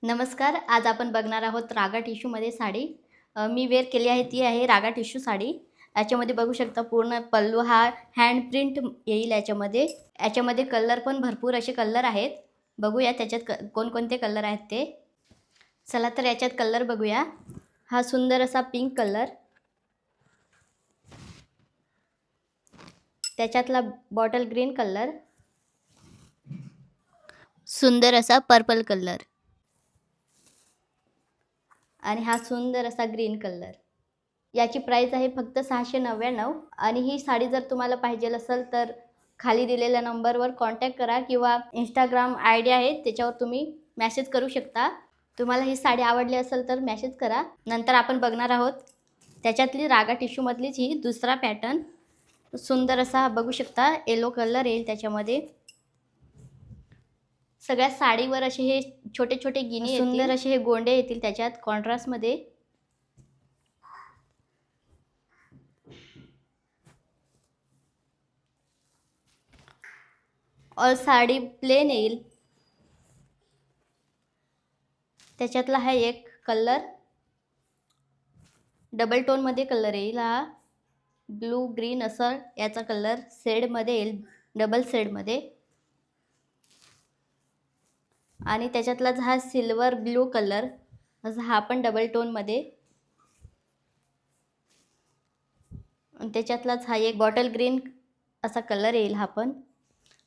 नमस्कार. आज आपण बघणार आहोत रागा टिश्यूमध्ये साडी. मी वेअर केली आहे ती आहे रागा टिश्यू साडी. याच्यामध्ये बघू शकता पूर्ण पल्लू हा हँड प्रिंट येईल याच्यामध्ये. याच्यामध्ये कलर पण भरपूर असे कलर आहेत. बघूया त्याच्यात कोणकोणते कलर आहेत ते. चला तर याच्यात कलर बघूया. हा सुंदर असा पिंक कलर, त्याच्यातला बॉटल ग्रीन कलर, सुंदर असा पर्पल कलर आणि हा सुंदर असा ग्रीन कलर. याची प्राइस आहे फक्त 699 आणि ही साडी जर तुम्हाला पाहिजे असेल तर खाली दिलेल्या नंबरवर कॉन्टॅक्ट करा किंवा इंस्टाग्राम आयडी आहे त्याच्यावर तुम्ही मेसेज करू शकता. तुम्हाला ही साडी आवडली असेल तर मेसेज करा. नंतर आपण बघणार आहोत त्याच्यातली रागा टिश्यूमधलीच ही दुसरा पॅटर्न. सुंदर असा बघू शकता येलो कलर येईल त्याच्यामध्ये. सगळ्या साडीवर असे हे छोटे छोटे गिनी येतील, सुंदर असे हे गोंडे येतील त्याच्यात कॉन्ट्रास्टमध्ये. और साडी प्लेन येईल. त्याच्यातला हा एक कलर डबल टोनमध्ये कलर येईल. हा ब्लू ग्रीन असं याचा कलर शेडमध्ये येईल, डबल शेडमध्ये. आणि त्याच्यातलाच हा सिल्वर ब्लू कलर असा हा पण डबल टोनमध्ये. आणि त्याच्यातलाच हा एक बॉटल ग्रीन असा कलर येईल. हा पण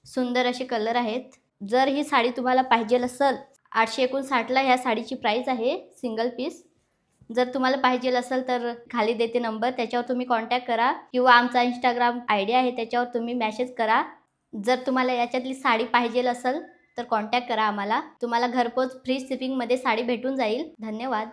सुंदर असे कलर आहेत. जर ही साडी तुम्हाला पाहिजे असेल 859ला ह्या साडीची प्राइस आहे सिंगल पीस. जर तुम्हाला पाहिजे असेल तर खाली देते नंबर, त्याच्यावर तुम्ही कॉन्टॅक्ट करा किंवा आमचा इंस्टाग्राम आयडी आहे त्याच्यावर तुम्ही मेसेज करा. जर तुम्हाला याच्यातली साडी पाहिजे असेल तर कॉन्टॅक्ट करा आम्हाला. तुम्हाला घरपोच फ्री शिपिंगमध्ये साडी भेटून जाईल. धन्यवाद.